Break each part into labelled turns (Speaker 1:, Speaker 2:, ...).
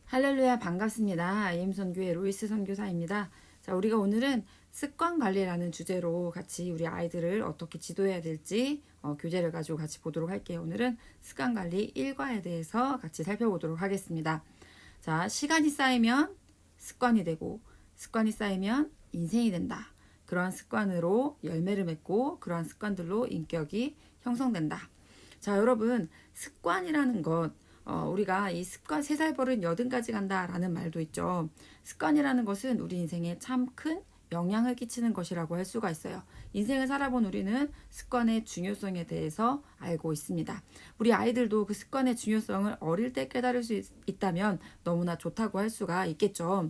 Speaker 1: 할렐루야 반갑습니다. 임선교회 로이스 선교사입니다. 자, 우리가 오늘은 습관 관리라는 주제로 같이 우리 아이들을 어떻게 지도해야 될지 교재를 가지고 같이 보도록 할게요. 오늘은 습관 관리 1과에 대해서 같이 살펴보도록 하겠습니다. 자, 시간이 쌓이면 습관이 되고 습관이 쌓이면 인생이 된다. 그러한 습관으로 열매를 맺고 그러한 습관들로 인격이 형성된다. 자, 여러분, 습관이라는 것 우리가 이 습관 3살 버릇 80까지 간다라는 말도 있죠. 습관이라는 것은 우리 인생에 참 큰 영향을 끼치는 것이라고 할 수가 있어요. 인생을 살아본 우리는 습관의 중요성에 대해서 알고 있습니다. 우리 아이들도 그 습관의 중요성을 어릴 때 깨달을 수 있다면 너무나 좋다고 할 수가 있겠죠.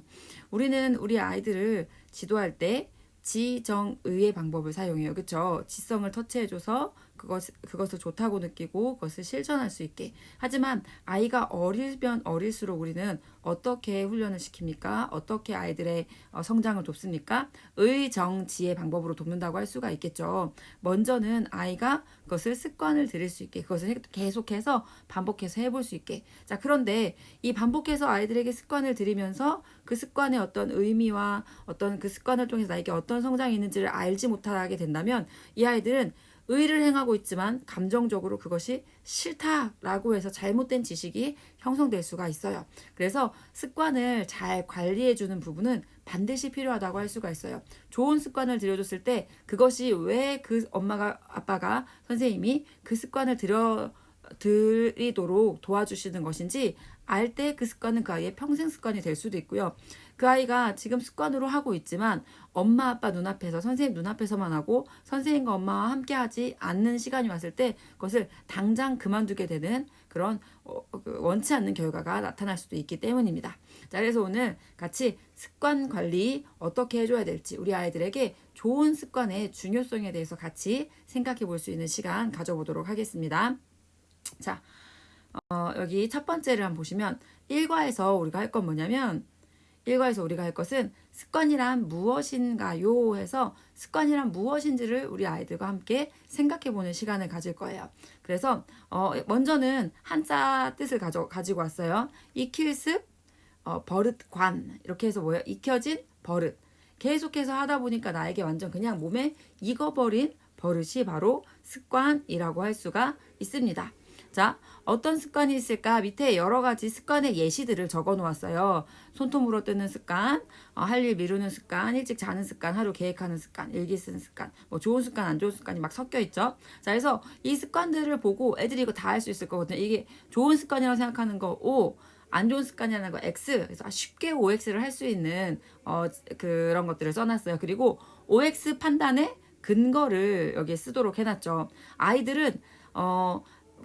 Speaker 1: 우리는 우리 아이들을 지도할 때 지정의의 방법을 사용해요. 그렇죠? 지성을 터치해줘서 그것을 좋다고 느끼고 그것을 실천할 수 있게. 하지만 아이가 어리면 어릴수록 우리는 어떻게 훈련을 시킵니까? 어떻게 아이들의 성장을 돕습니까? 의정지의 방법으로 돕는다고 할 수가 있겠죠. 먼저는 아이가 그것을 습관을 들일 수 있게, 그것을 계속해서 반복해서 해볼 수 있게. 자, 그런데 이 반복해서 아이들에게 습관을 들이면서 그 습관의 어떤 의미와 어떤 그 습관을 통해서 나에게 어떤 성장이 있는지를 알지 못하게 된다면 이 아이들은 의를 행하고 있지만 감정적으로 그것이 싫다라고 해서 잘못된 지식이 형성될 수가 있어요. 그래서 습관을 잘 관리해주는 부분은 반드시 필요하다고 할 수가 있어요. 좋은 습관을 들여줬을 때 그것이 왜 그 엄마가 아빠가 선생님이 그 습관을 들이도록 도와주시는 것인지 알 때 그 습관은 그 아이의 평생 습관이 될 수도 있고요. 그 아이가 지금 습관으로 하고 있지만 엄마 아빠 눈앞에서 선생님 눈앞에서만 하고 선생님과 엄마와 함께 하지 않는 시간이 왔을 때 그것을 당장 그만두게 되는 그런 원치 않는 결과가 나타날 수도 있기 때문입니다. 자, 그래서 오늘 같이 습관 관리 어떻게 해줘야 될지 우리 아이들에게 좋은 습관의 중요성에 대해서 같이 생각해 볼 수 있는 시간 가져보도록 하겠습니다. 자, 여기 첫 번째를 한번 보시면 1과에서 우리가 할 건 뭐냐면 1과에서 우리가 할 것은 습관이란 무엇인가요? 해서 습관이란 무엇인지를 우리 아이들과 함께 생각해 보는 시간을 가질 거예요. 그래서 먼저는 한자 뜻을 가지고 왔어요. 익힐 습, 버릇 관 이렇게 해서 뭐예요? 익혀진 버릇. 계속해서 하다 보니까 나에게 완전 그냥 몸에 익어버린 버릇이 바로 습관이라고 할 수가 있습니다. 자, 어떤 습관이 있을까? 밑에 여러 가지 습관의 예시들을 적어 놓았어요. 손톱 물어뜯는 습관, 할 일 미루는 습관, 일찍 자는 습관, 하루 계획하는 습관, 일기 쓰는 습관, 뭐 좋은 습관, 안 좋은 습관이 막 섞여 있죠. 자, 그래서 이 습관들을 보고 애들이 이거 다 할 수 있을 거거든요. 이게 좋은 습관이라고 생각하는 거 O, 안 좋은 습관이라는 거 X. 그래서 쉽게 OX를 할 수 있는 그런 것들을 써놨어요. 그리고 OX 판단의 근거를 여기에 쓰도록 해놨죠. 아이들은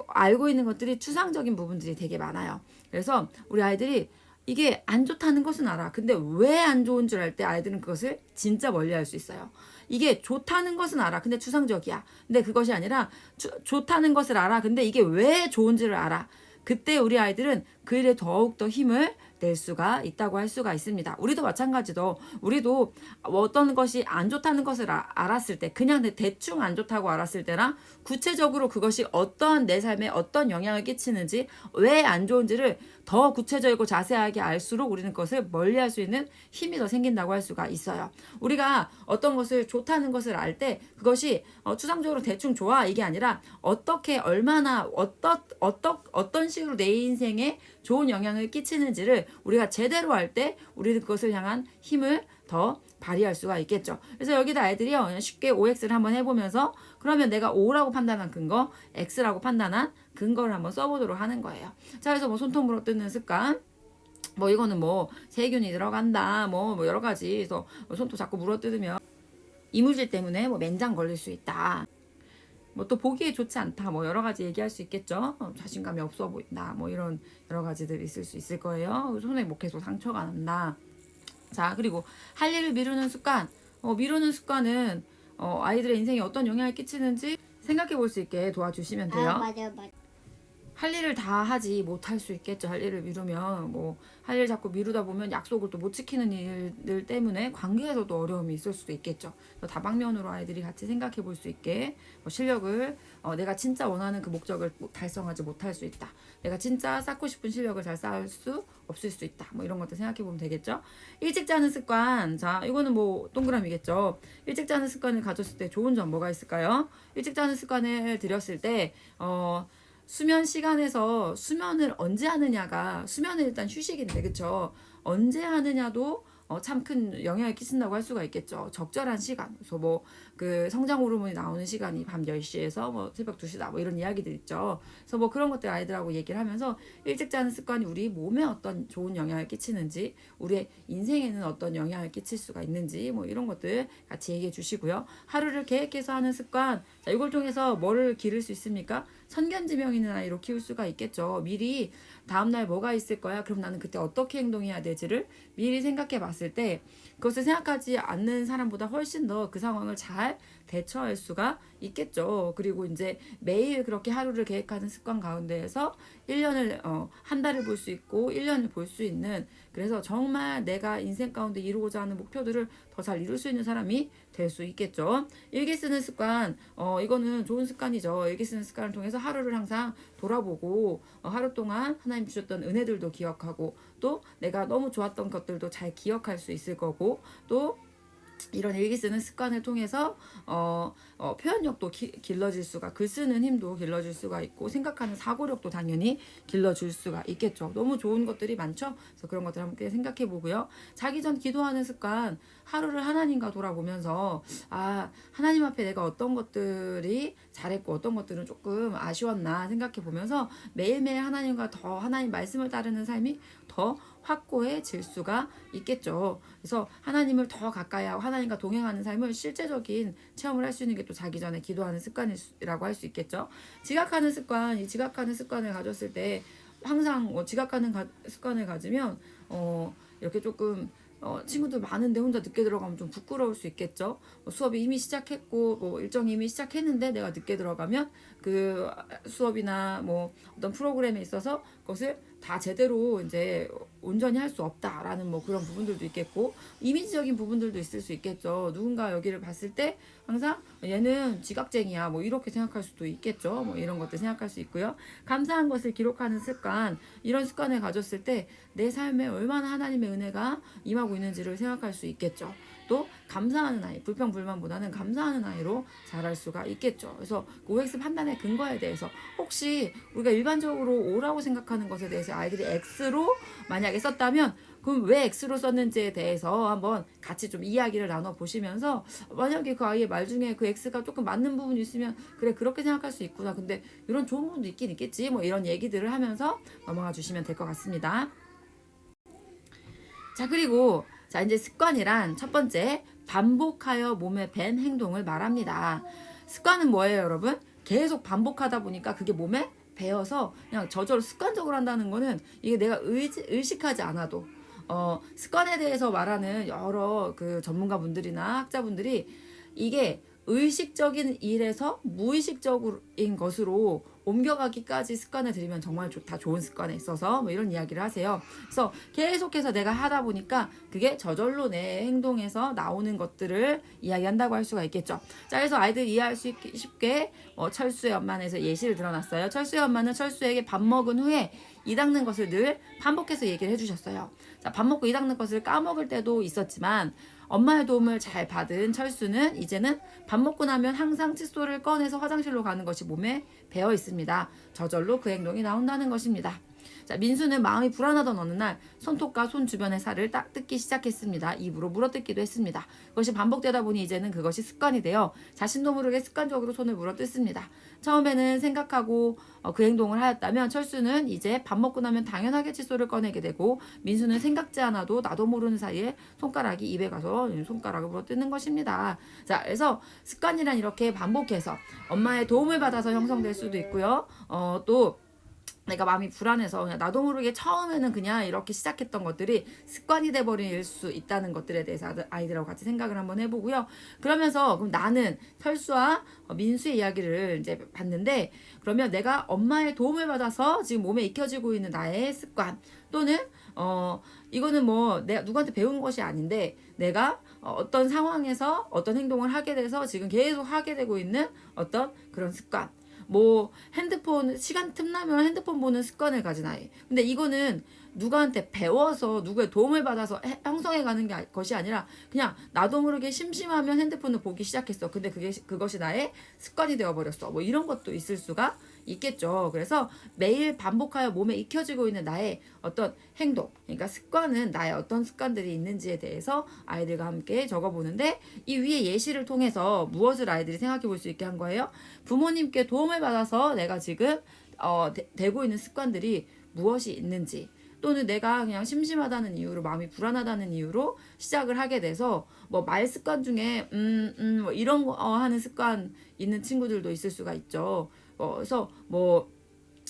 Speaker 1: 알고 있는 것들이 추상적인 부분들이 되게 많아요. 그래서 우리 아이들이 이게 안 좋다는 것은 알아. 근데 왜 안 좋은 줄 알 때 아이들은 그것을 진짜 멀리 할 수 있어요. 이게 좋다는 것은 알아. 근데 추상적이야. 근데 그것이 아니라 좋다는 것을 알아. 근데 이게 왜 좋은지를 알아. 그때 우리 아이들은 그 일에 더욱더 힘을 낼 수가 있다고 할 수가 있습니다. 우리도 마찬가지로 우리도 어떤 것이 안 좋다는 것을 알았을 때 그냥 대충 안 좋다고 알았을 때랑 구체적으로 그것이 어떤 내 삶에 어떤 영향을 끼치는지 왜 안 좋은지를 더 구체적이고 자세하게 알수록 우리는 그것을 멀리할 수 있는 힘이 더 생긴다고 할 수가 있어요. 우리가 어떤 것을 좋다는 것을 알 때 그것이 추상적으로 대충 좋아 이게 아니라 어떻게 얼마나 어떤 식으로 내 인생에 좋은 영향을 끼치는지를 우리가 제대로 할 때 우리는 그것을 향한 힘을 더 발휘할 수가 있겠죠. 그래서 여기다 아이들이요 그냥 쉽게 OX를 한번 해보면서 그러면 내가 O라고 판단한 근거, X라고 판단한 근거를 한번 써보도록 하는 거예요. 자, 그래서 뭐 손톱 물어뜯는 습관, 뭐 이거는 뭐 세균이 들어간다, 뭐 여러 가지. 그래서 손톱 자꾸 물어뜯으면 이물질 때문에 뭐 맹장 걸릴 수 있다. 뭐 또 보기에 좋지 않다. 뭐 여러 가지 얘기할 수 있겠죠. 자신감이 없어 보인다. 뭐 이런 여러 가지들이 있을 수 있을 거예요. 손에 뭐 계속 상처가 난다. 자, 그리고 할 일을 미루는 습관. 미루는 습관은 아이들의 인생에 어떤 영향을 끼치는지 생각해 볼 수 있게 도와주시면 돼요.
Speaker 2: 맞아.
Speaker 1: 할 일을 다 하지 못할 수 있겠죠. 할 일을 미루면 뭐 할 일 자꾸 미루다 보면 약속을 또 못 지키는 일들 때문에 관계에서도 어려움이 있을 수도 있겠죠. 다방면으로 아이들이 같이 생각해 볼 수 있게 실력을 내가 진짜 원하는 그 목적을 달성하지 못할 수 있다. 내가 진짜 쌓고 싶은 실력을 잘 쌓을 수 없을 수 있다. 뭐 이런 것들 생각해 보면 되겠죠. 일찍 자는 습관. 자, 이거는 뭐 동그라미겠죠. 일찍 자는 습관을 가졌을 때 좋은 점 뭐가 있을까요? 일찍 자는 습관을 들였을 때 수면 시간에서 수면을 언제 하느냐가 수면은 일단 휴식인데 그쵸? 언제 하느냐도 참 큰 영향을 끼친다고 할 수가 있겠죠. 적절한 시간. 그래서 뭐 그 성장 호르몬이 나오는 시간이 밤 10시에서 뭐 새벽 2시다 뭐 이런 이야기들 있죠. 그래서 뭐 그런 것들 아이들하고 얘기를 하면서 일찍 자는 습관이 우리 몸에 어떤 좋은 영향을 끼치는지 우리의 인생에는 어떤 영향을 끼칠 수가 있는지 뭐 이런 것들 같이 얘기해 주시고요. 하루를 계획해서 하는 습관. 자, 이걸 통해서 뭐를 기를 수 있습니까? 선견지명 있는 아이로 키울 수가 있겠죠. 미리 다음날 뭐가 있을 거야? 그럼 나는 그때 어떻게 행동해야 되지를 미리 생각해 봤을 때 그것을 생각하지 않는 사람보다 훨씬 더 그 상황을 잘 대처할 수가 있겠죠. 그리고 이제 매일 그렇게 하루를 계획하는 습관 가운데에서 1년을 한 달을 볼 수 있고 1년을 볼 수 있는 그래서 정말 내가 인생 가운데 이루고자 하는 목표들을 더 잘 이룰 수 있는 사람이 될 수 있겠죠. 일기 쓰는 습관 이거는 좋은 습관이죠. 일기 쓰는 습관을 통해서 하루를 항상 돌아보고 하루 동안 하나님 주셨던 은혜들도 기억하고 또 내가 너무 좋았던 것들도 잘 기억할 수 있을 거고 또 이런 일기 쓰는 습관을 통해서 표현력도 길러질 수가 글 쓰는 힘도 길러질 수가 있고 생각하는 사고력도 당연히 길러줄 수가 있겠죠. 너무 좋은 것들이 많죠. 그래서 그런 것들 함께 생각해 보고요. 자기 전 기도하는 습관 하루를 하나님과 돌아보면서 하나님 앞에 내가 어떤 것들이 잘했고 어떤 것들은 조금 아쉬웠나 생각해 보면서 매일매일 하나님과 더 하나님 말씀을 따르는 삶이 더 확고해질 수가 있겠죠. 그래서 하나님을 더 가까이 하고 하나님과 동행하는 삶을 실제적인 체험을 할 수 있는 게 또 자기 전에 기도하는 습관이라고 할 수 있겠죠. 지각하는 습관, 이 지각하는 습관을 가졌을 때 항상 지각하는 습관을 가지면 이렇게 조금 친구들 많은데 혼자 늦게 들어가면 좀 부끄러울 수 있겠죠. 수업이 이미 시작했고 뭐 일정이 이미 시작했는데 내가 늦게 들어가면 그 수업이나 뭐 어떤 프로그램에 있어서 그것을 다 제대로 이제 온전히 할 수 없다라는 뭐 그런 부분들도 있겠고 이미지적인 부분들도 있을 수 있겠죠. 누군가 여기를 봤을 때 항상 얘는 지각쟁이야 뭐 이렇게 생각할 수도 있겠죠. 뭐 이런 것들 생각할 수 있고요. 감사한 것을 기록하는 습관 이런 습관을 가졌을 때 내 삶에 얼마나 하나님의 은혜가 임하고 있는지를 생각할 수 있겠죠. 또 감사하는 아이, 불평불만보다는 감사하는 아이로 자랄 수가 있겠죠. 그래서 그 OX 판단의 근거에 대해서 혹시 우리가 일반적으로 O라고 생각하는 것에 대해서 아이들이 X로 만약에 썼다면 그럼 왜 X로 썼는지에 대해서 한번 같이 좀 이야기를 나눠보시면서 만약에 그 아이의 말 중에 그 X가 조금 맞는 부분이 있으면 그래 그렇게 생각할 수 있구나. 근데 이런 좋은 부분도 있긴 있겠지. 뭐 이런 얘기들을 하면서 넘어가 주시면 될 것 같습니다. 자, 그리고 이제 습관이란 첫 번째 반복하여 몸에 밴 행동을 말합니다. 습관은 뭐예요, 여러분? 계속 반복하다 보니까 그게 몸에 배어서 그냥 저절로 습관적으로 한다는 거는 이게 내가 의식하지 않아도 습관에 대해서 말하는 여러 그 전문가분들이나 학자분들이 이게 의식적인 일에서 무의식적인 것으로 옮겨가기까지 습관을 들이면 정말 다 좋은 습관에 있어서 뭐 이런 이야기를 하세요. 그래서 계속해서 내가 하다 보니까 그게 저절로 내 행동에서 나오는 것들을 이야기한다고 할 수가 있겠죠. 자, 그래서 아이들 이해할 수 쉽게 철수의 엄마에서 예시를 들어놨어요. 철수의 엄마는 철수에게 밥 먹은 후에 이 닦는 것을 늘 반복해서 얘기를 해주셨어요. 자, 밥 먹고 이 닦는 것을 까먹을 때도 있었지만 엄마의 도움을 잘 받은 철수는 이제는 밥 먹고 나면 항상 칫솔을 꺼내서 화장실로 가는 것이 몸에 배어 있습니다. 저절로 그 행동이 나온다는 것입니다. 자, 민수는 마음이 불안하던 어느 날 손톱과 손 주변의 살을 딱 뜯기 시작했습니다. 입으로 물어뜯기도 했습니다. 그것이 반복되다 보니 이제는 그것이 습관이 되어 자신도 모르게 습관적으로 손을 물어뜯습니다. 처음에는 생각하고 그 행동을 하였다면 철수는 이제 밥 먹고 나면 당연하게 칫솔을 꺼내게 되고 민수는 생각지 않아도 나도 모르는 사이에 손가락이 입에 가서 손가락을 물어뜯는 것입니다. 자, 그래서 습관이란 이렇게 반복해서 엄마의 도움을 받아서 형성될 수도 있고요. 또 내가 마음이 불안해서 그냥 나도 모르게 처음에는 그냥 이렇게 시작했던 것들이 습관이 돼버릴 수 있다는 것들에 대해서 아이들하고 같이 생각을 한번 해보고요. 그러면서 그럼 나는 철수와 민수의 이야기를 이제 봤는데, 그러면 내가 엄마의 도움을 받아서 지금 몸에 익혀지고 있는 나의 습관, 또는 이거는 뭐 내가 누구한테 배운 것이 아닌데 내가 어떤 상황에서 어떤 행동을 하게 돼서 지금 계속 하게 되고 있는 어떤 그런 습관, 뭐 핸드폰 시간 틈나면 핸드폰 보는 습관을 가진 아이. 근데 이거는 누구한테 배워서 누구의 도움을 받아서 형성해 가는 것이 아니라 그냥 나도 모르게 심심하면 핸드폰을 보기 시작했어. 근데 그것이 나의 습관이 되어 버렸어. 뭐 이런 것도 있을 수가 있겠죠. 그래서 매일 반복하여 몸에 익혀지고 있는 나의 어떤 행동, 그러니까 습관은 나의 어떤 습관들이 있는지에 대해서 아이들과 함께 적어보는데, 이 위에 예시를 통해서 무엇을 아이들이 생각해 볼 수 있게 한 거예요? 부모님께 도움을 받아서 내가 지금 되고 있는 습관들이 무엇이 있는지, 또는 내가 그냥 심심하다는 이유로, 마음이 불안하다는 이유로 시작을 하게 돼서 뭐 말 습관 중에 뭐 이런 거 하는 습관 있는 친구들도 있을 수가 있죠. 그래서 뭐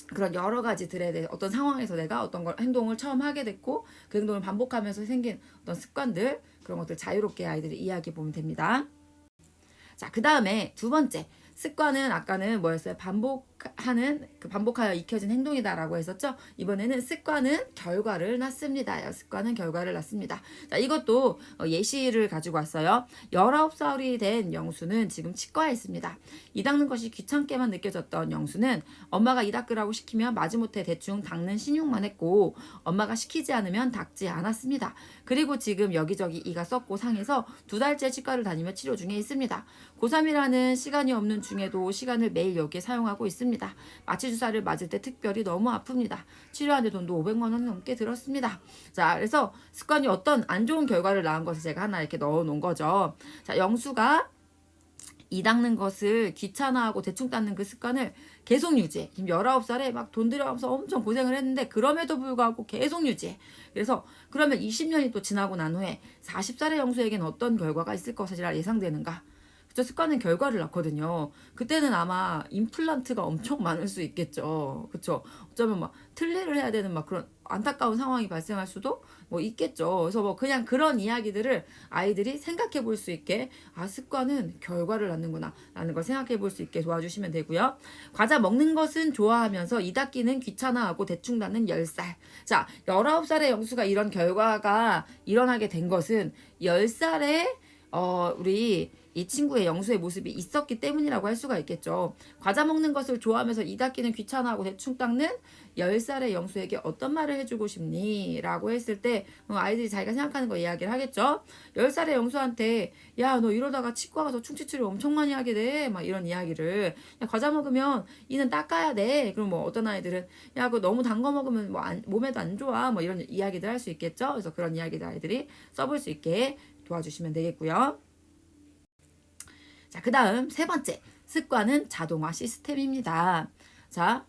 Speaker 1: 그런 여러 가지들에 대해 어떤 상황에서 내가 어떤 걸 행동을 처음 하게 됐고 그 행동을 반복하면서 생긴 어떤 습관들, 그런 것들 자유롭게 아이들이 이야기해 보면 됩니다. 자, 그 다음에 두 번째 습관은 아까는 뭐였어요? 반복하여 익혀진 행동이다라고 했었죠. 이번에는 습관은 결과를 낳습니다. 습관은 결과를 낳습니다. 자, 이것도 예시를 가지고 왔어요. 19살이 된 영수는 지금 치과에 있습니다. 이 닦는 것이 귀찮게만 느껴졌던 영수는 엄마가 이 닦으라고 시키면 마지못해 대충 닦는 신용만 했고 엄마가 시키지 않으면 닦지 않았습니다. 그리고 지금 여기저기 이가 썩고 상해서 2달째 치과를 다니며 치료 중에 있습니다. 고3이라는 시간이 없는 중에도 시간을 매일 여기에 사용하고 있습니다. 마취 주사를 맞을 때 특별히 너무 아픕니다. 치료하는데 돈도 500만 원 넘게 들었습니다. 자, 그래서 습관이 어떤 안 좋은 결과를 낳은 것을 제가 하나 이렇게 넣어 놓은 거죠. 자, 영수가 이 닦는 것을 귀찮아하고 대충 닦는 그 습관을 계속 유지해. 지금 19살에 막 돈 들여가면서 엄청 고생을 했는데 그럼에도 불구하고 계속 유지해. 그래서 그러면 20년이 또 지나고 난 후에 40살의 영수에게는 어떤 결과가 있을 것이라 예상되는가? 그쵸, 습관은 결과를 낳거든요. 그때는 아마 임플란트가 엄청 많을 수 있겠죠. 그쵸? 어쩌면 막 틀니를 해야 되는 막 그런 안타까운 상황이 발생할 수도 뭐 있겠죠. 그래서 뭐 그냥 그런 이야기들을 아이들이 생각해 볼 수 있게, 아, 습관은 결과를 낳는구나 라는 걸 생각해 볼 수 있게 도와주시면 되고요. 과자 먹는 것은 좋아하면서 이 닦기는 귀찮아하고 대충 닦는 10살. 자, 19살의 영수가 이런 결과가 일어나게 된 것은 10살에 우리 이 친구의 영수의 모습이 있었기 때문이라고 할 수가 있겠죠. 과자 먹는 것을 좋아하면서 이 닦기는 귀찮아하고 대충 닦는 10살의 영수에게 어떤 말을 해주고 싶니? 라고 했을 때 아이들이 자기가 생각하는 거 이야기를 하겠죠. 10살의 영수한테 야, 너 이러다가 치과 가서 충치치료 엄청 많이 하게 돼. 막 이런 이야기를. 야, 과자 먹으면 이는 닦아야 돼. 그럼 뭐 어떤 아이들은 야, 그거 너무 단 거 먹으면 뭐 몸에도 안 좋아. 뭐 이런 이야기들 할 수 있겠죠. 그래서 그런 이야기들 아이들이 써볼 수 있게 도와주시면 되겠고요. 자, 그 다음 세 번째, 습관은 자동화 시스템입니다. 자,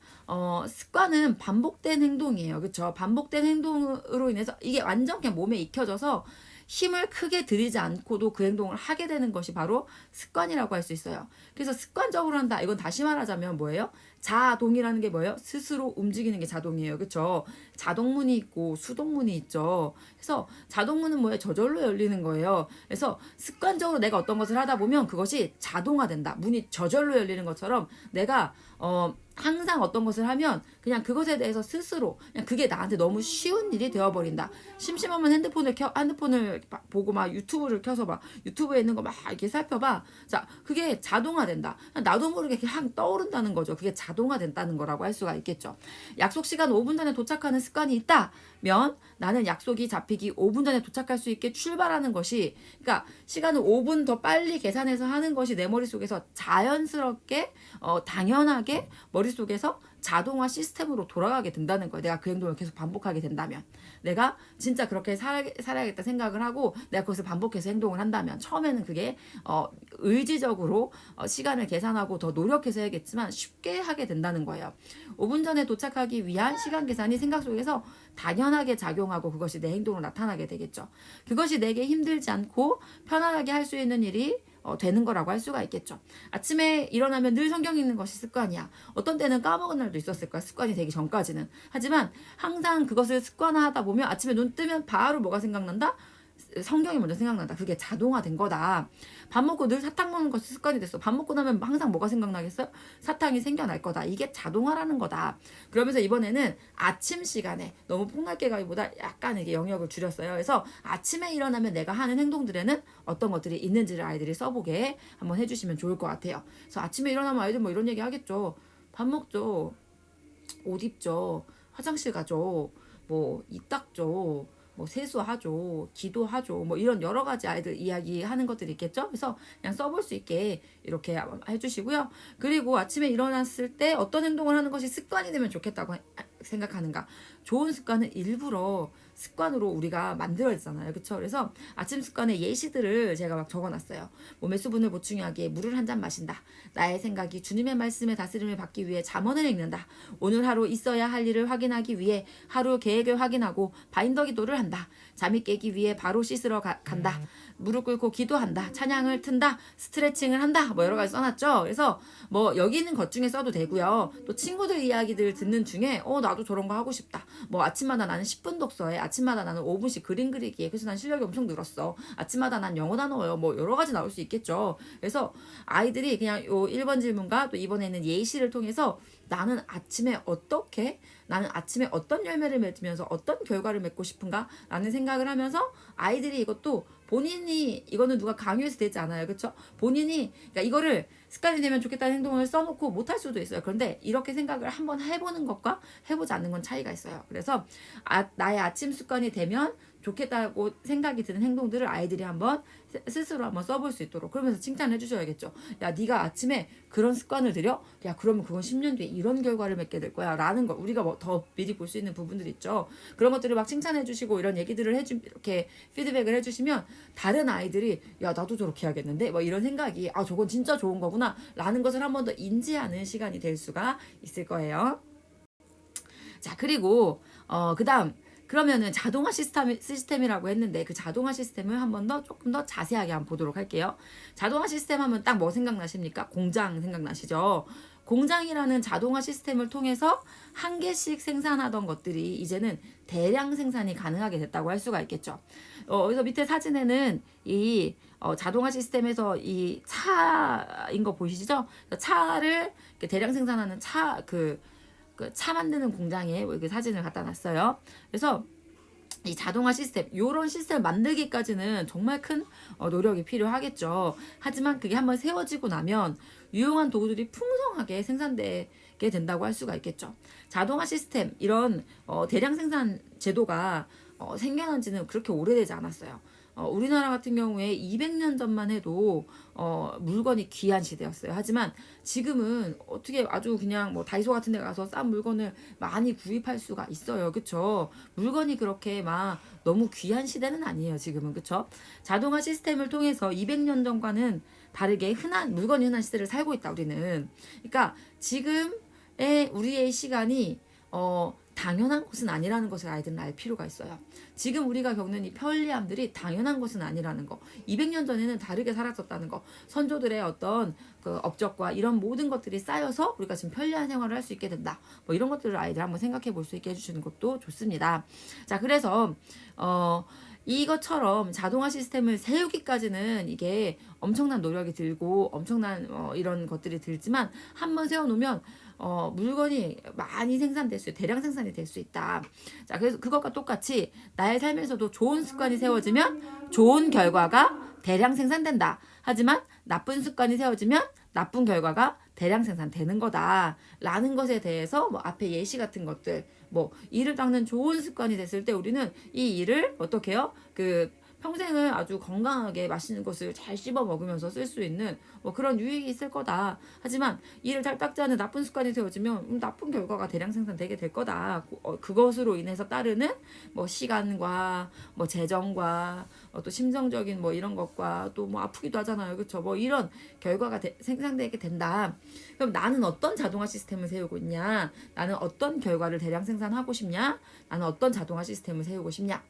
Speaker 1: 습관은 반복된 행동이에요. 그쵸? 반복된 행동으로 인해서 이게 완전 그냥 몸에 익혀져서 힘을 크게 들이지 않고도 그 행동을 하게 되는 것이 바로 습관이라고 할 수 있어요. 그래서 습관적으로 한다. 이건 다시 말하자면 뭐예요? 자동이라는 게 뭐예요? 스스로 움직이는 게 자동이에요. 그쵸? 자동문이 있고 수동문이 있죠. 그래서 자동문은 뭐예요? 저절로 열리는 거예요. 그래서 습관적으로 내가 어떤 것을 하다 보면 그것이 자동화된다. 문이 저절로 열리는 것처럼 내가 항상 어떤 것을 하면 그냥 그것에 대해서 스스로 그냥 그게 나한테 너무 쉬운 일이 되어버린다. 심심하면 핸드폰을 보고 막 유튜브를 켜서 막 유튜브에 있는 거 막 이렇게 살펴봐. 자, 그게 자동화된다. 나도 모르게 그냥 떠오른다는 거죠. 그게 자동화된다는 거라고 할 수가 있겠죠. 약속 시간 5분 전에 도착하는 습관이 있다면 나는 약속이 잡히기 5분 전에 도착할 수 있게 출발하는 것이, 그러니까 시간을 5분 더 빨리 계산해서 하는 것이 내 머릿속에서 자연스럽게 당연하게 머릿속에서 자동화 시스템으로 돌아가게 된다는 거예요. 내가 그 행동을 계속 반복하게 된다면. 내가 진짜 그렇게 살아야겠다 생각을 하고 내가 그것을 반복해서 행동을 한다면 처음에는 그게 의지적으로 시간을 계산하고 더 노력해서 해야겠지만 쉽게 하게 된다는 거예요. 5분 전에 도착하기 위한 시간 계산이 생각 속에서 당연하게 작용하고 그것이 내 행동으로 나타나게 되겠죠. 그것이 내게 힘들지 않고 편안하게 할 수 있는 일이 되는 거라고 할 수가 있겠죠. 아침에 일어나면 늘 성경 읽는 것이 습관이야. 어떤 때는 까먹은 날도 있었을 거야. 습관이 되기 전까지는. 하지만 항상 그것을 습관화하다 보면 아침에 눈 뜨면 바로 뭐가 생각난다? 성경이 먼저 생각난다. 그게 자동화된 거다. 밥 먹고 늘 사탕 먹는 것이 습관이 됐어. 밥 먹고 나면 항상 뭐가 생각나겠어? 사탕이 생겨날 거다. 이게 자동화라는 거다. 그러면서 이번에는 아침 시간에 너무 폭넓게 가기보다 약간 이게 영역을 줄였어요. 그래서 아침에 일어나면 내가 하는 행동들에는 어떤 것들이 있는지를 아이들이 써보게 한번 해주시면 좋을 것 같아요. 그래서 아침에 일어나면 아이들 뭐 이런 얘기 하겠죠. 밥 먹죠. 옷 입죠. 화장실 가죠. 뭐 입 닦죠. 뭐 세수하죠, 기도하죠, 뭐 이런 여러 가지 아이들 이야기하는 것들이 있겠죠. 그래서 그냥 써볼 수 있게 이렇게 해주시고요. 그리고 아침에 일어났을 때 어떤 행동을 하는 것이 습관이 되면 좋겠다고 생각하는가? 좋은 습관은 일부러 습관으로 우리가 만들어지잖아요. 그렇죠? 그래서 아침 습관의 예시들을 제가 막 적어놨어요. 몸의 수분을 보충하기 위해 물을 한 잔 마신다. 나의 생각이 주님의 말씀에 다스림을 받기 위해 잠언을 읽는다. 오늘 하루 있어야 할 일을 확인하기 위해 하루 계획을 확인하고 바인더 기도를 한다. 잠이 깨기 위해 바로 씻으러 간다. 무릎 꿇고 기도한다. 찬양을 튼다. 스트레칭을 한다. 뭐 여러 가지 써놨죠. 그래서 뭐 여기 있는 것 중에 써도 되고요. 또 친구들 이야기들 듣는 중에 나도 저런 거 하고 싶다. 뭐 아침마다 나는 10분 독서해. 아침마다 나는 5분씩 그림 그리기에. 그래서 난 실력이 엄청 늘었어. 아침마다 난 영어 단어요. 뭐 여러 가지 나올 수 있겠죠. 그래서 아이들이 그냥 요 1번 질문과 또 이번에는 예시를 통해서 나는 아침에 어떤 열매를 맺으면서 어떤 결과를 맺고 싶은가? 라는 생각을 하면서 아이들이 이것도 본인이 이거는 누가 강요해서 되지 않아요. 그렇죠? 본인이 그러니까 이거를 습관이 되면 좋겠다는 행동을 써놓고 못할 수도 있어요. 그런데 이렇게 생각을 한번 해보는 것과 해보지 않는 건 차이가 있어요. 그래서 나의 아침 습관이 되면 좋겠다고 생각이 드는 행동들을 아이들이 한번 스스로 한번 써볼 수 있도록 그러면서 칭찬해 주셔야겠죠. 야, 네가 아침에 그런 습관을 들여? 야, 그러면 그건 10년 뒤에 이런 결과를 맺게 될 거야 라는 거 우리가 뭐 더 미리 볼 수 있는 부분들 있죠. 그런 것들을 막 칭찬해 주시고 이런 얘기들을 이렇게 피드백을 해주시면 다른 아이들이 야, 나도 저렇게 해야겠는데 뭐 이런 생각이 저건 진짜 좋은 거구나 라는 것을 한 번 더 인지하는 시간이 될 수가 있을 거예요. 자, 그리고 그 다음 그러면은 자동화 시스템이라고 했는데 그 자동화 시스템을 한 번 더 조금 더 자세하게 한번 보도록 할게요. 자동화 시스템 하면 딱 뭐 생각나십니까? 공장 생각나시죠? 공장이라는 자동화 시스템을 통해서 한 개씩 생산하던 것들이 이제는 대량 생산이 가능하게 됐다고 할 수가 있겠죠. 그래서 밑에 사진에는 이 자동화 시스템에서 이 차인 거 보이시죠? 차를 대량 생산하는 차 만드는 공장에 이렇게 사진을 갖다 놨어요. 그래서 이 자동화 시스템, 요런 시스템을 만들기까지는 정말 큰 노력이 필요하겠죠. 하지만 그게 한번 세워지고 나면 유용한 도구들이 풍성하게 생산되게 된다고 할 수가 있겠죠. 자동화 시스템, 이런 대량 생산 제도가 생겨난 지는 그렇게 오래되지 않았어요. 우리나라 같은 경우에 200년 전만 해도 물건이 귀한 시대였어요. 하지만 지금은 어떻게 아주 그냥 뭐 다이소 같은 데 가서 싼 물건을 많이 구입할 수가 있어요. 그쵸? 물건이 그렇게 막 너무 귀한 시대는 아니에요. 지금은. 그쵸? 자동화 시스템을 통해서 200년 전과는 다르게 물건이 흔한 시대를 살고 있다, 우리는. 그러니까 지금의 우리의 시간이 당연한 것은 아니라는 것을 아이들은 알 필요가 있어요. 지금 우리가 겪는 이 편리함들이 당연한 것은 아니라는 거. 200년 전에는 다르게 살았었다는 거. 선조들의 어떤 그 업적과 이런 모든 것들이 쌓여서 우리가 지금 편리한 생활을 할 수 있게 된다. 뭐 이런 것들을 아이들 한번 생각해 볼 수 있게 해주시는 것도 좋습니다. 자, 그래서 이것처럼 자동화 시스템을 세우기까지는 이게 엄청난 노력이 들고 엄청난 이런 것들이 들지만 한번 세워놓으면 물건이 많이 생산될 수, 대량 생산이 될 수 있다. 자, 그래서 그것과 똑같이 나의 삶에서도 좋은 습관이 세워지면 좋은 결과가 대량 생산된다. 하지만 나쁜 습관이 세워지면 나쁜 결과가 대량 생산되는 거다. 라는 것에 대해서 뭐 앞에 예시 같은 것들, 뭐 이를 닦는 좋은 습관이 됐을 때 우리는 이 일을 어떻게 해요? 평생을 아주 건강하게 맛있는 것을 잘 씹어 먹으면서 쓸 수 있는 뭐 그런 유익이 있을 거다. 하지만 이를 잘 닦지 않은 나쁜 습관이 세워지면 나쁜 결과가 대량 생산되게 될 거다. 그것으로 인해서 따르는 뭐 시간과 뭐 재정과 또 심정적인 뭐 이런 것과 또 뭐 아프기도 하잖아요. 그렇죠? 뭐 이런 결과가 생산되게 된다. 그럼 나는 어떤 자동화 시스템을 세우고 있냐? 나는 어떤 결과를 대량 생산하고 싶냐? 나는 어떤 자동화 시스템을 세우고 싶냐?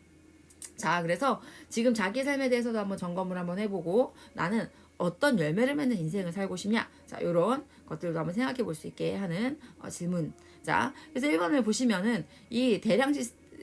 Speaker 1: 자, 그래서 지금 자기 삶에 대해서도 한번 점검을 한번 해보고 나는 어떤 열매를 맺는 인생을 살고 싶냐? 자, 요런 것들도 한번 생각해 볼 수 있게 하는 질문. 자, 그래서 1번을 보시면은 이 대량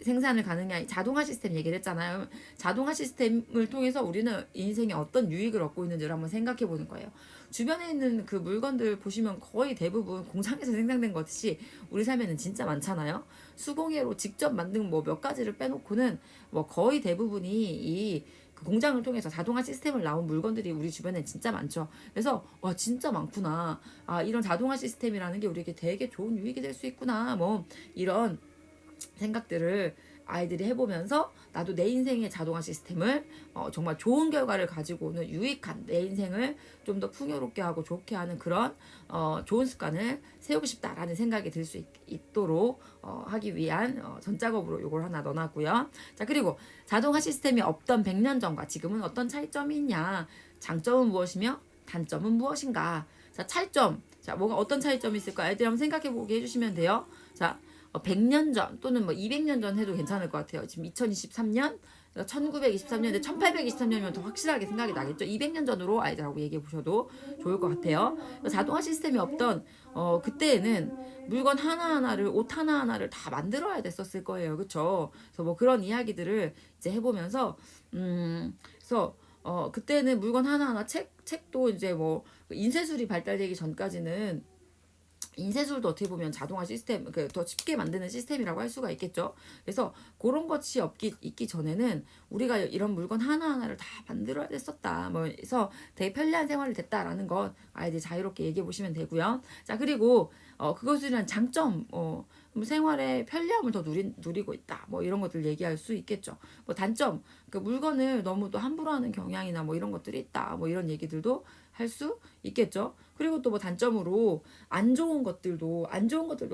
Speaker 1: 생산을 가능한 자동화 시스템 얘기를 했잖아요. 자동화 시스템을 통해서 우리는 인생에 어떤 유익을 얻고 있는지를 한번 생각해 보는 거예요. 주변에 있는 그 물건들 보시면 거의 대부분 공장에서 생산된 것이 우리 삶에는 진짜 많잖아요. 수공예로 직접 만든 뭐 몇 가지를 빼놓고는 뭐 거의 대부분이 그 공장을 통해서 자동화 시스템을 나온 물건들이 우리 주변에 진짜 많죠. 그래서 와 진짜 많구나. 아 이런 자동화 시스템이라는 게 우리에게 되게 좋은 유익이 될 수 있구나. 뭐 이런 생각들을 아이들이 해보면서 나도 내 인생의 자동화 시스템을 정말 좋은 결과를 가지고 오는 유익한 내 인생을 좀 더 풍요롭게 하고 좋게 하는 그런 좋은 습관을 세우고 싶다라는 생각이 들 수 있도록 하기 위한 전작업으로 이걸 하나 넣어놨고요. 자 그리고 자동화 시스템이 없던 100년 전과 지금은 어떤 차이점이 있냐, 장점은 무엇이며 단점은 무엇인가. 자 차이점, 자 뭐가 어떤 차이점이 있을까 아이들 한번 생각해보게 해주시면 돼요. 자 100년 전 또는 뭐 200년 전 해도 괜찮을 것 같아요. 지금 2023년, 1923년인데 1823년이면 더 확실하게 생각이 나겠죠. 200년 전으로 아이들하고 얘기해 보셔도 좋을 것 같아요. 자동화 시스템이 없던 그때에는 물건 하나하나를, 옷 하나하나를 다 만들어야 됐었을 거예요. 그렇죠? 그래서 뭐 그런 이야기들을 이제 해보면서 그래서 그때는 물건 하나하나 책도 이제 뭐 인쇄술이 발달되기 전까지는 인쇄술도 어떻게 보면 자동화 시스템, 더 쉽게 만드는 시스템이라고 할 수가 있겠죠. 그래서 그런 것이 있기 전에는 우리가 이런 물건 하나하나를 다 만들어야 됐었다. 뭐, 그래서 되게 편리한 생활이 됐다라는 건 아이들이 자유롭게 얘기해 보시면 되고요. 자, 그리고, 그것을 장점, 생활의 편리함을 더 누리고 있다. 뭐 이런 것들 얘기할 수 있겠죠. 뭐 단점, 그 물건을 너무 또 함부로 하는 경향이나 뭐 이런 것들이 있다. 뭐 이런 얘기들도 할 수 있겠죠. 그리고 또 뭐 단점으로 안 좋은 것들도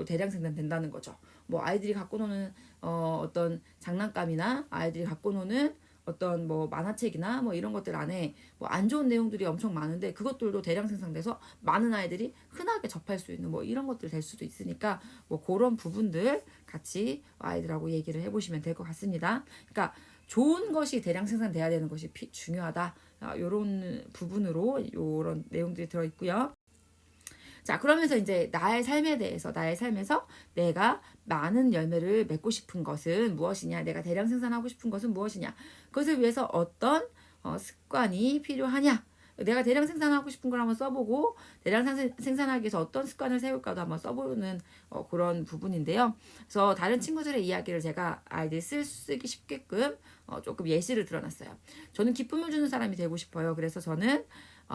Speaker 1: 대량 생산된다는 거죠. 뭐 아이들이 갖고 노는 어떤 장난감이나 아이들이 갖고 노는 어떤 뭐 만화책이나 뭐 이런 것들 안에 뭐 안 좋은 내용들이 엄청 많은데 그것들도 대량 생산돼서 많은 아이들이 흔하게 접할 수 있는 뭐 이런 것들 될 수도 있으니까 뭐 그런 부분들 같이 아이들하고 얘기를 해보시면 될 것 같습니다. 그러니까 좋은 것이 대량 생산돼야 되는 것이 중요하다. 이런 부분으로 이런 내용들이 들어있고요. 자, 그러면서 이제 나의 삶에서 내가 많은 열매를 맺고 싶은 것은 무엇이냐, 내가 대량 생산하고 싶은 것은 무엇이냐, 그것을 위해서 어떤 습관이 필요하냐, 내가 대량 생산하고 싶은 걸 한번 써보고 대량 생산하기 위해서 어떤 습관을 세울까도 한번 써보는 그런 부분인데요. 그래서 다른 친구들의 이야기를 제가 아이들이 쓰기 쉽게끔 조금 예시를 들어놨어요. 저는 기쁨을 주는 사람이 되고 싶어요. 그래서 저는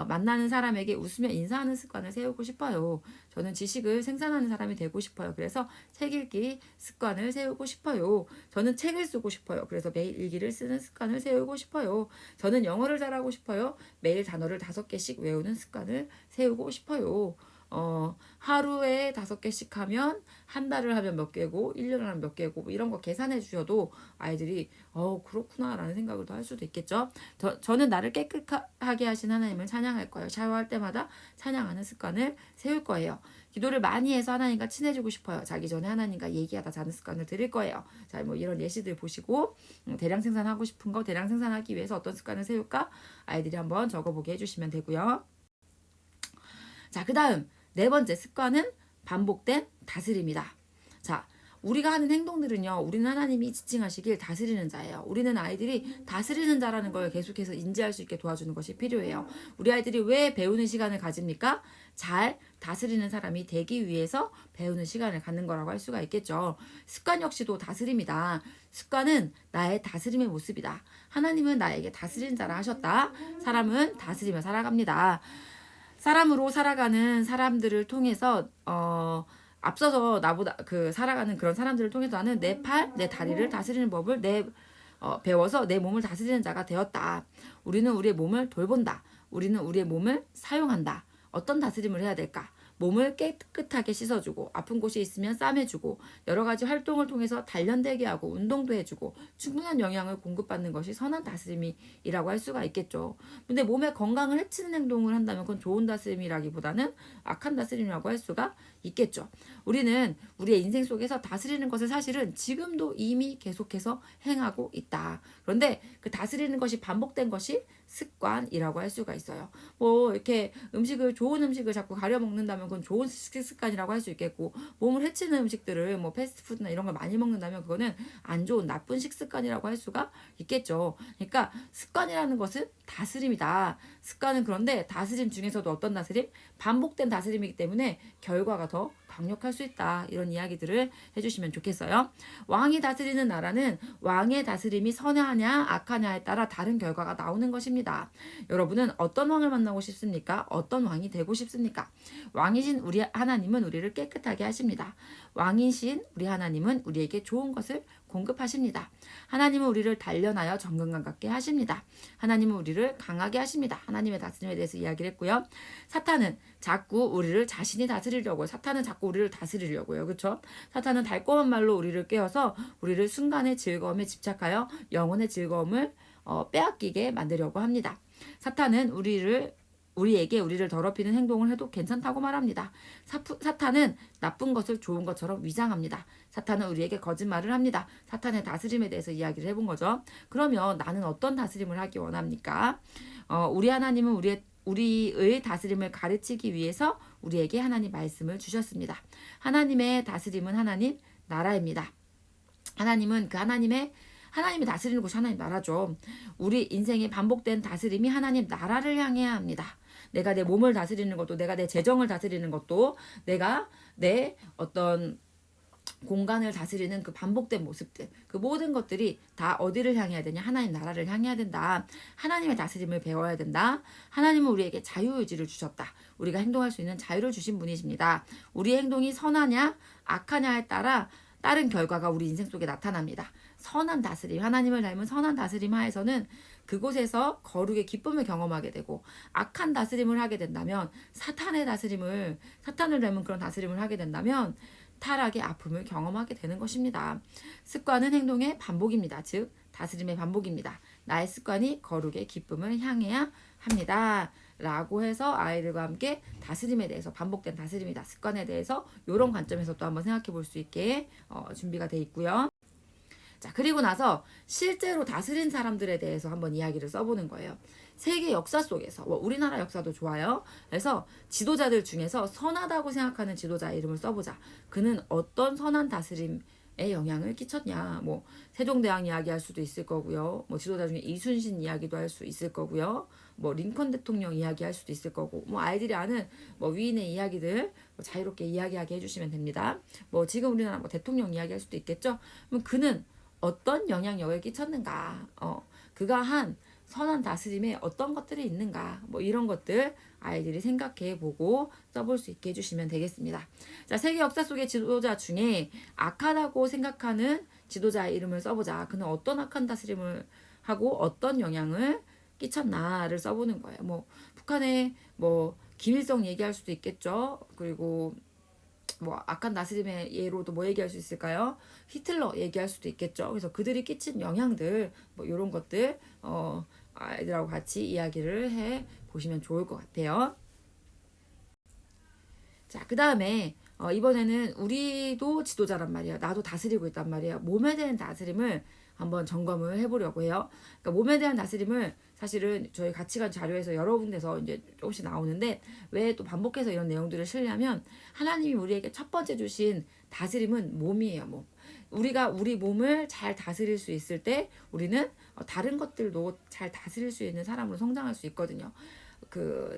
Speaker 1: 만나는 사람에게 웃으며 인사하는 습관을 세우고 싶어요. 저는 지식을 생산하는 사람이 되고 싶어요. 그래서 책 읽기 습관을 세우고 싶어요. 저는 책을 쓰고 싶어요. 그래서 매일 일기를 쓰는 습관을 세우고 싶어요. 저는 영어를 잘하고 싶어요. 매일 단어를 5개씩 외우는 습관을 세우고 싶어요. 하루에 5개씩 하면 한 달을 하면 몇 개고 1년을 하면 몇 개고 뭐 이런 거 계산해 주셔도 아이들이 그렇구나 라는 생각을 더 할 수도 있겠죠. 저는 나를 깨끗하게 하신 하나님을 찬양할 거예요. 샤워할 때마다 찬양하는 습관을 세울 거예요. 기도를 많이 해서 하나님과 친해지고 싶어요. 자기 전에 하나님과 얘기하다 자는 습관을 들일 거예요. 자, 뭐 이런 예시들 보시고 대량 생산하고 싶은 거 대량 생산하기 위해서 어떤 습관을 세울까 아이들이 한번 적어보게 해주시면 되고요. 자, 그 다음 4번째 습관은 반복된 다스림이다. 자, 우리가 하는 행동들은요, 우리는 하나님이 지칭하시길 다스리는 자예요. 우리는 아이들이 다스리는 자라는 걸 계속해서 인지할 수 있게 도와주는 것이 필요해요. 우리 아이들이 왜 배우는 시간을 가집니까? 잘 다스리는 사람이 되기 위해서 배우는 시간을 갖는 거라고 할 수가 있겠죠. 습관 역시도 다스림이다. 습관은 나의 다스림의 모습이다. 하나님은 나에게 다스리는 자라 하셨다. 사람은 다스리며 살아갑니다. 사람으로 살아가는 사람들을 통해서 앞서서 나보다 살아가는 그런 사람들을 통해서 나는 내 팔, 내 다리를 다스리는 법을 배워서 내 몸을 다스리는 자가 되었다. 우리는 우리의 몸을 돌본다. 우리는 우리의 몸을 사용한다. 어떤 다스림을 해야 될까? 몸을 깨끗하게 씻어주고 아픈 곳이 있으면 싸매주고 여러 가지 활동을 통해서 단련되게 하고 운동도 해주고 충분한 영양을 공급받는 것이 선한 다스림이라고 할 수가 있겠죠. 근데 몸의 건강을 해치는 행동을 한다면 그건 좋은 다스림이라기보다는 악한 다스림이라고 할 수가 있겠죠. 우리는 우리의 인생 속에서 다스리는 것을 사실은 지금도 이미 계속해서 행하고 있다. 그런데 그 다스리는 것이 반복된 것이 습관이라고 할 수가 있어요. 뭐 이렇게 좋은 음식을 자꾸 가려 먹는다면 그건 좋은 습관이라고 할 수 있겠고, 몸을 해치는 음식들을 뭐 패스트푸드나 이런 걸 많이 먹는다면 그거는 안 좋은 나쁜 식습관이라고 할 수가 있겠죠. 그러니까 습관이라는 것은 다스림이다. 습관은 그런데 다스림 중에서도 어떤 다스림? 반복된 다스림이기 때문에 결과가 더 강력할 수 있다. 이런 이야기들을 해주시면 좋겠어요. 왕이 다스리는 나라는 왕의 다스림이 선하냐 악하냐에 따라 다른 결과가 나오는 것입니다. 여러분은 어떤 왕을 만나고 싶습니까? 어떤 왕이 되고 싶습니까? 왕이신 우리 하나님은 우리를 깨끗하게 하십니다. 왕이신 우리 하나님은 우리에게 좋은 것을 공급하십니다. 하나님은 우리를 단련하여 정금과 같게 하십니다. 하나님은 우리를 강하게 하십니다. 하나님의 다스림에 대해서 이야기를 했고요. 사탄은 자꾸 우리를 자신이 다스리려고요. 사탄은 자꾸 우리를 다스리려고요. 그렇죠? 사탄은 달콤한 말로 우리를 깨워서 우리를 순간의 즐거움에 집착하여 영혼의 즐거움을 빼앗기게 만들려고 합니다. 사탄은 우리에게 우리를 더럽히는 행동을 해도 괜찮다고 말합니다. 사탄은 나쁜 것을 좋은 것처럼 위장합니다. 사탄은 우리에게 거짓말을 합니다. 사탄의 다스림에 대해서 이야기를 해본 거죠. 그러면 나는 어떤 다스림을 하기 원합니까? 우리 하나님은 우리의 다스림을 가르치기 위해서 우리에게 하나님 말씀을 주셨습니다. 하나님의 다스림은 하나님 나라입니다. 하나님은 하나님이 다스리는 곳이 하나님 나라죠. 우리 인생의 반복된 다스림이 하나님 나라를 향해야 합니다. 내가 내 몸을 다스리는 것도, 내가 내 재정을 다스리는 것도, 내가 내 어떤 공간을 다스리는 그 반복된 모습들, 그 모든 것들이 다 어디를 향해야 되냐? 하나님 나라를 향해야 된다. 하나님의 다스림을 배워야 된다. 하나님은 우리에게 자유의지를 주셨다. 우리가 행동할 수 있는 자유를 주신 분이십니다. 우리의 행동이 선하냐 악하냐에 따라 다른 결과가 우리 인생 속에 나타납니다. 선한 다스림, 하나님을 닮은 선한 다스림 하에서는 그곳에서 거룩의 기쁨을 경험하게 되고, 악한 다스림을 하게 된다면, 사탄을 닮은 그런 다스림을 하게 된다면 타락의 아픔을 경험하게 되는 것입니다. 습관은 행동의 반복입니다. 즉 다스림의 반복입니다. 나의 습관이 거룩의 기쁨을 향해야 합니다. 라고 해서 아이들과 함께 다스림에 대해서, 반복된 다스림이다, 습관에 대해서 이런 관점에서 또 한번 생각해 볼 수 있게 준비가 돼 있고요. 자, 그리고 나서 실제로 다스린 사람들에 대해서 한번 이야기를 써보는 거예요. 세계 역사 속에서, 우리나라 역사도 좋아요. 그래서 지도자들 중에서 선하다고 생각하는 지도자의 이름을 써보자. 그는 어떤 선한 다스림에 영향을 끼쳤냐. 뭐 세종대왕 이야기할 수도 있을 거고요. 뭐 지도자 중에 이순신 이야기도 할 수 있을 거고요. 뭐 링컨 대통령 이야기할 수도 있을 거고, 뭐 아이들이 아는 뭐 위인의 이야기들 자유롭게 이야기하게 해주시면 됩니다. 뭐 지금 우리나라 뭐 대통령 이야기할 수도 있겠죠. 그럼 그는 어떤 영향력을 끼쳤는가, 그가 한 선한 다스림에 어떤 것들이 있는가, 뭐 이런 것들 아이들이 생각해 보고 써볼 수 있게 해주시면 되겠습니다. 자, 세계 역사 속의 지도자 중에 악하다고 생각하는 지도자의 이름을 써보자. 그는 어떤 악한 다스림을 하고 어떤 영향을 끼쳤나를 써보는 거예요. 뭐 북한의 뭐 김일성 얘기할 수도 있겠죠. 그리고 뭐 악한 다스림의 예로도 뭐 얘기할 수 있을까요? 히틀러 얘기할 수도 있겠죠. 그래서 그들이 끼친 영향들, 뭐 이런 것들 아이들하고 같이 이야기를 해 보시면 좋을 것 같아요. 자, 그 다음에 이번에는 우리도 지도자란 말이에요. 나도 다스리고 있단 말이에요. 몸에 대한 다스림을 한번 점검을 해보려고 해요. 그러니까 몸에 대한 다스림을 사실은 저희 가치관 자료에서 여러 군데서 이제 조금씩 나오는데, 왜 또 반복해서 이런 내용들을 실냐면, 하나님이 우리에게 첫 번째 주신 다스림은 몸이에요. 몸. 우리가 우리 몸을 잘 다스릴 수 있을 때 우리는 다른 것들도 잘 다스릴 수 있는 사람으로 성장할 수 있거든요.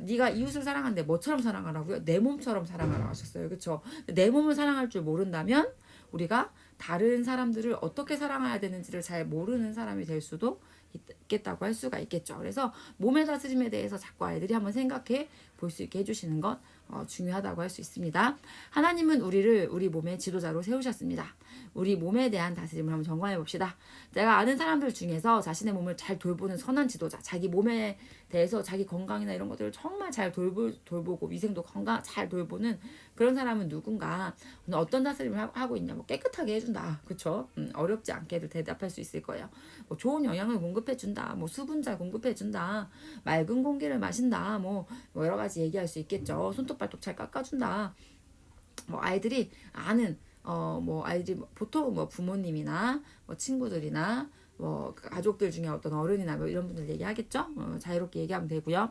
Speaker 1: 네가 이웃을 사랑하는데 뭐처럼 사랑하라고요? 내 몸처럼 사랑하라고 하셨어요. 그렇죠? 내 몸을 사랑할 줄 모른다면 우리가 다른 사람들을 어떻게 사랑해야 되는지를 잘 모르는 사람이 될 수도 있겠다고 할 수가 있겠죠. 그래서 몸의 다스림에 대해서 자꾸 아이들이 한번 생각해 볼 수 있게 해주시는 건 중요하다고 할 수 있습니다. 하나님은 우리를 우리 몸의 지도자로 세우셨습니다. 우리 몸에 대한 다스림을 한번 점검해 봅시다. 내가 아는 사람들 중에서 자신의 몸을 잘 돌보는 선한 지도자, 자기 몸에 대해서 자기 건강이나 이런 것들을 정말 잘 돌보고 위생도 건강 잘 돌보는 그런 사람은 누군가, 어떤 다스림을 하고 있냐, 뭐 깨끗하게 해준다, 그쵸? 어렵지 않게도 대답할 수 있을 거예요. 뭐 좋은 영양을 공급해준다, 뭐 수분 잘 공급해준다, 맑은 공기를 마신다, 뭐 여러 가지 얘기할 수 있겠죠. 손톱 발톱 잘 깎아준다. 뭐 아이들이 아는 뭐 아이들이 보통 뭐 부모님이나 뭐 친구들이나 뭐 가족들 중에 어떤 어른이나 뭐 이런 분들 얘기하겠죠. 자유롭게 얘기하면 되고요.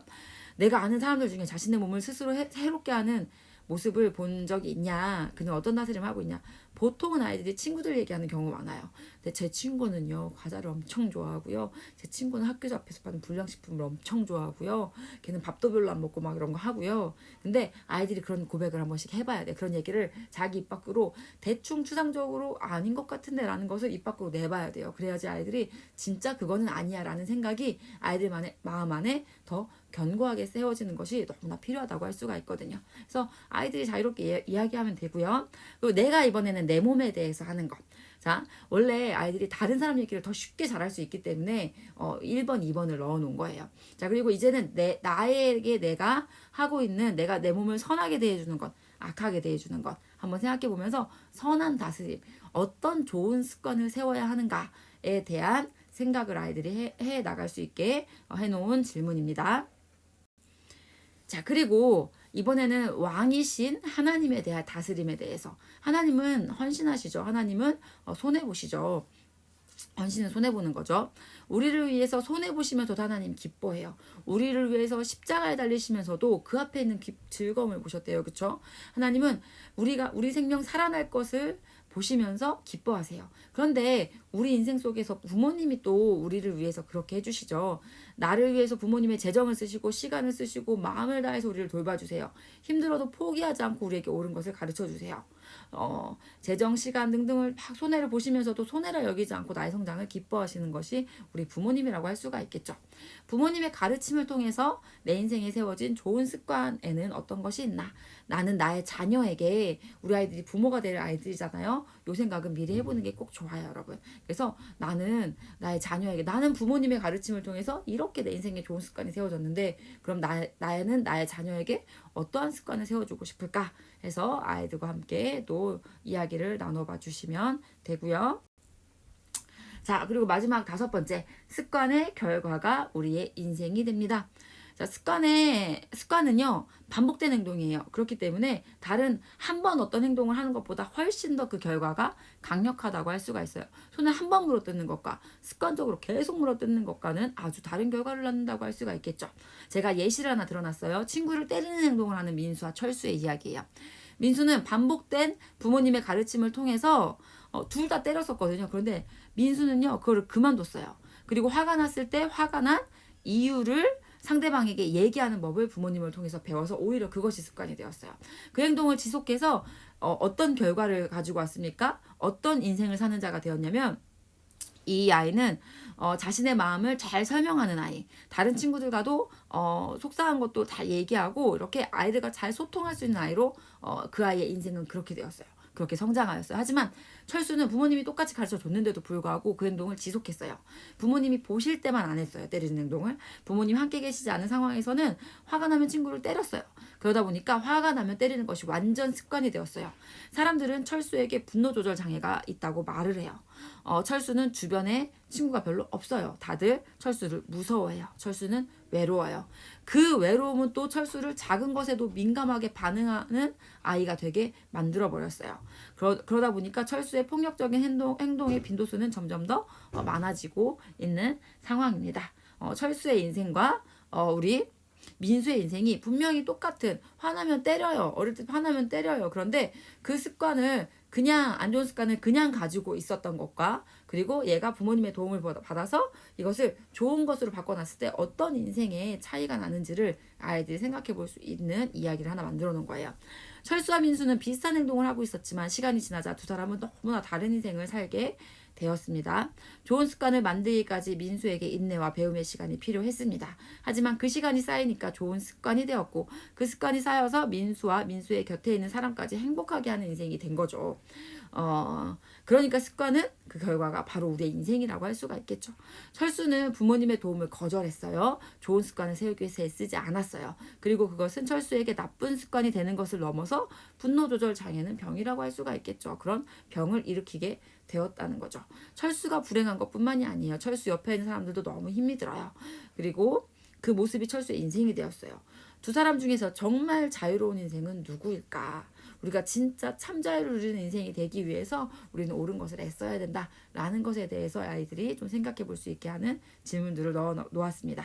Speaker 1: 내가 아는 사람들 중에 자신의 몸을 스스로 해롭게 하는 모습을 본 적이 있냐? 그는 어떤 다스림을 하고 있냐? 보통은 아이들이 친구들 얘기하는 경우가 많아요. 근데 제 친구는요, 과자를 엄청 좋아하고요. 제 친구는 학교 앞에서 파는 불량식품을 엄청 좋아하고요. 걔는 밥도 별로 안 먹고 막 이런 거 하고요. 근데 아이들이 그런 고백을 한 번씩 해봐야 돼. 그런 얘기를 자기 입 밖으로 대충 추상적으로 아닌 것 같은데 라는 것을 입 밖으로 내봐야 돼요. 그래야지 아이들이 진짜 그거는 아니야 라는 생각이 아이들만의 마음 안에 더 견고하게 세워지는 것이 너무나 필요하다고 할 수가 있거든요. 그래서 아이들이 자유롭게 이야기하면 되고요. 그리고 내가 이번에는 내 몸에 대해서 하는 것. 자, 원래 아이들이 다른 사람 얘기를 더 쉽게 잘할 수 있기 때문에 1번, 2번을 넣어 놓은 거예요. 자, 그리고 이제는 나에게 내가 하고 있는 내가 내 몸을 선하게 대해주는 것, 악하게 대해주는 것 한번 생각해 보면서 선한 다스림, 어떤 좋은 습관을 세워야 하는가에 대한 생각을 아이들이 해 나갈 수 있게 해놓은 질문입니다. 자, 그리고 이번에는 왕이신 하나님에 대한 다스림에 대해서. 하나님은 헌신하시죠. 하나님은 손해보시죠. 헌신은 손해보는 거죠. 우리를 위해서 손해보시면서도 하나님 기뻐해요. 우리를 위해서 십자가에 달리시면서도 그 앞에 있는 즐거움을 보셨대요. 그렇죠? 하나님은 우리 생명 살아날 것을 보시면서 기뻐하세요. 그런데 우리 인생 속에서 부모님이 또 우리를 위해서 그렇게 해주시죠. 나를 위해서 부모님의 재정을 쓰시고 시간을 쓰시고 마음을 다해서 우리를 돌봐주세요. 힘들어도 포기하지 않고 우리에게 옳은 것을 가르쳐 주세요. 재정, 시간 등등을 막 손해를 보시면서도 손해라 여기지 않고 나의 성장을 기뻐하시는 것이 우리 부모님이라고 할 수가 있겠죠. 부모님의 가르침을 통해서 내 인생에 세워진 좋은 습관에는 어떤 것이 있나? 나는 나의 자녀에게, 우리 아이들이 부모가 될 아이들이잖아요. 요 생각은 미리 해보는 게 꼭 좋아요, 여러분. 그래서 나는 나의 자녀에게, 나는 부모님의 가르침을 통해서 이렇게 내 인생에 좋은 습관이 세워졌는데, 그럼 나는 나의 자녀에게 어떠한 습관을 세워주고 싶을까 해서 아이들과 함께 또 이야기를 나눠봐 주시면 되고요. 자, 그리고 마지막 5번째, 습관의 결과가 우리의 인생이 됩니다. 자, 습관은요, 반복된 행동이에요. 그렇기 때문에 다른 한 번 어떤 행동을 하는 것보다 훨씬 더 그 결과가 강력하다고 할 수가 있어요. 손을 한 번 물어뜯는 것과 습관적으로 계속 물어뜯는 것과는 아주 다른 결과를 낳는다고 할 수가 있겠죠. 제가 예시를 하나 들어놨어요. 친구를 때리는 행동을 하는 민수와 철수의 이야기예요. 민수는 반복된 부모님의 가르침을 통해서 둘 다 때렸었거든요. 그런데 민수는요, 그거를 그만뒀어요. 그리고 화가 났을 때 화가 난 이유를 상대방에게 얘기하는 법을 부모님을 통해서 배워서 오히려 그것이 습관이 되었어요. 그 행동을 지속해서 어떤 결과를 가지고 왔습니까? 어떤 인생을 사는 자가 되었냐면, 이 아이는 자신의 마음을 잘 설명하는 아이, 다른 친구들과도 속상한 것도 잘 얘기하고 이렇게 아이들과 잘 소통할 수 있는 아이로 그 아이의 인생은 그렇게 되었어요. 그렇게 성장하였어요. 하지만 철수는 부모님이 똑같이 가르쳐 줬는데도 불구하고 그 행동을 지속했어요. 부모님이 보실 때만 안 했어요. 때리는 행동을. 부모님 함께 계시지 않은 상황에서는 화가 나면 친구를 때렸어요. 그러다 보니까 화가 나면 때리는 것이 완전 습관이 되었어요. 사람들은 철수에게 분노 조절 장애가 있다고 말을 해요. 철수는 주변에 친구가 별로 없어요. 다들 철수를 무서워해요. 철수는 외로워요. 그 외로움은 또 철수를 작은 것에도 민감하게 반응하는 아이가 되게 만들어 버렸어요. 그러다 보니까 철수의 폭력적인 행동의 빈도수는 점점 더 많아지고 있는 상황입니다. 철수의 인생과 우리 민수의 인생이 분명히 똑같은, 화나면 때려요. 어릴 때 화나면 때려요. 그런데 그 습관을 그냥 안 좋은 습관을 그냥 가지고 있었던 것과, 그리고 얘가 부모님의 도움을 받아서 이것을 좋은 것으로 바꿔놨을 때 어떤 인생에 차이가 나는지를 아이들이 생각해 볼 수 있는 이야기를 하나 만들어 놓은 거예요. 철수와 민수는 비슷한 행동을 하고 있었지만 시간이 지나자 두 사람은 너무나 다른 인생을 살게 되었습니다. 좋은 습관을 만들기까지 민수에게 인내와 배움의 시간이 필요했습니다. 하지만 그 시간이 쌓이니까 좋은 습관이 되었고, 그 습관이 쌓여서 민수와 민수의 곁에 있는 사람까지 행복하게 하는 인생이 된 거죠. 그러니까 습관은 그 결과가 바로 우리의 인생이라고 할 수가 있겠죠. 철수는 부모님의 도움을 거절했어요. 좋은 습관을 세우기 위해서 애쓰지 않았어요. 그리고 그것은 철수에게 나쁜 습관이 되는 것을 넘어서 분노 조절 장애는 병이라고 할 수가 있겠죠. 그런 병을 일으키게 되었다는 거죠. 철수가 불행한 것뿐만이 아니에요. 철수 옆에 있는 사람들도 너무 힘이 들어요. 그리고 그 모습이 철수의 인생이 되었어요. 두 사람 중에서 정말 자유로운 인생은 누구일까? 우리가 진짜 참자유를 누리는 인생이 되기 위해서 우리는 옳은 것을 애써야 된다라는 것에 대해서 아이들이 좀 생각해 볼 수 있게 하는 질문들을 놓았습니다.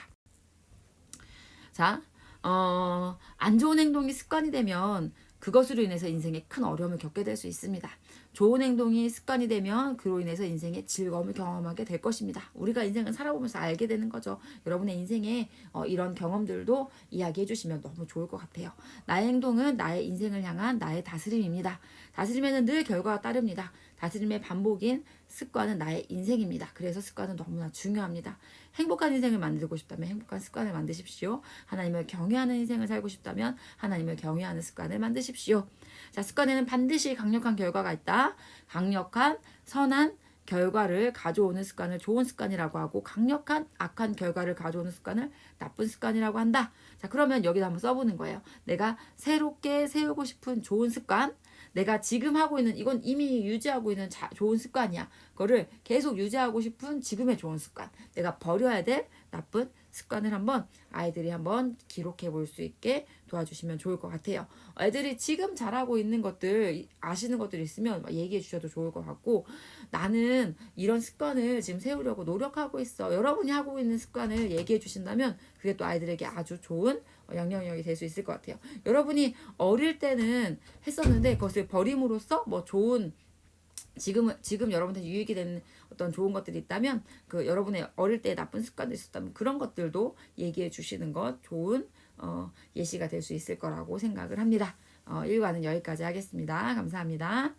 Speaker 1: 자, 안 좋은 행동이 습관이 되면 그것으로 인해서 인생에 큰 어려움을 겪게 될 수 있습니다. 좋은 행동이 습관이 되면 그로 인해서 인생의 즐거움을 경험하게 될 것입니다. 우리가 인생을 살아보면서 알게 되는 거죠. 여러분의 인생에 이런 경험들도 이야기해 주시면 너무 좋을 것 같아요. 나의 행동은 나의 인생을 향한 나의 다스림입니다. 다스림에는 늘 결과가 따릅니다. 다스림의 반복인 습관은 나의 인생입니다. 그래서 습관은 너무나 중요합니다. 행복한 인생을 만들고 싶다면 행복한 습관을 만드십시오. 하나님을 경외하는 인생을 살고 싶다면 하나님을 경외하는 습관을 만드십시오. 자, 습관에는 반드시 강력한 결과가 있다. 강력한 선한 결과를 가져오는 습관을 좋은 습관이라고 하고 강력한 악한 결과를 가져오는 습관을 나쁜 습관이라고 한다. 자, 그러면 여기다 한번 써보는 거예요. 내가 새롭게 세우고 싶은 좋은 습관, 내가 지금 하고 있는 이건 이미 유지하고 있는 좋은 습관이야. 그거를 계속 유지하고 싶은 지금의 좋은 습관, 내가 버려야 될 나쁜 습관을 한번 아이들이 한번 기록해 볼 수 있게 도와주시면 좋을 것 같아요. 애들이 지금 잘하고 있는 것들, 아시는 것들 있으면 얘기해 주셔도 좋을 것 같고, 나는 이런 습관을 지금 세우려고 노력하고 있어, 여러분이 하고 있는 습관을 얘기해 주신다면 그게 또 아이들에게 아주 좋은 영향력이 될 수 있을 것 같아요. 여러분이 어릴 때는 했었는데 그것을 버림으로써 뭐 좋은, 지금 여러분한테 유익이 되는 어떤 좋은 것들이 있다면, 그 여러분의 어릴 때 나쁜 습관이 있었다면 그런 것들도 얘기해 주시는 것 좋은 예시가 될 수 있을 거라고 생각을 합니다. 일과는 여기까지 하겠습니다. 감사합니다.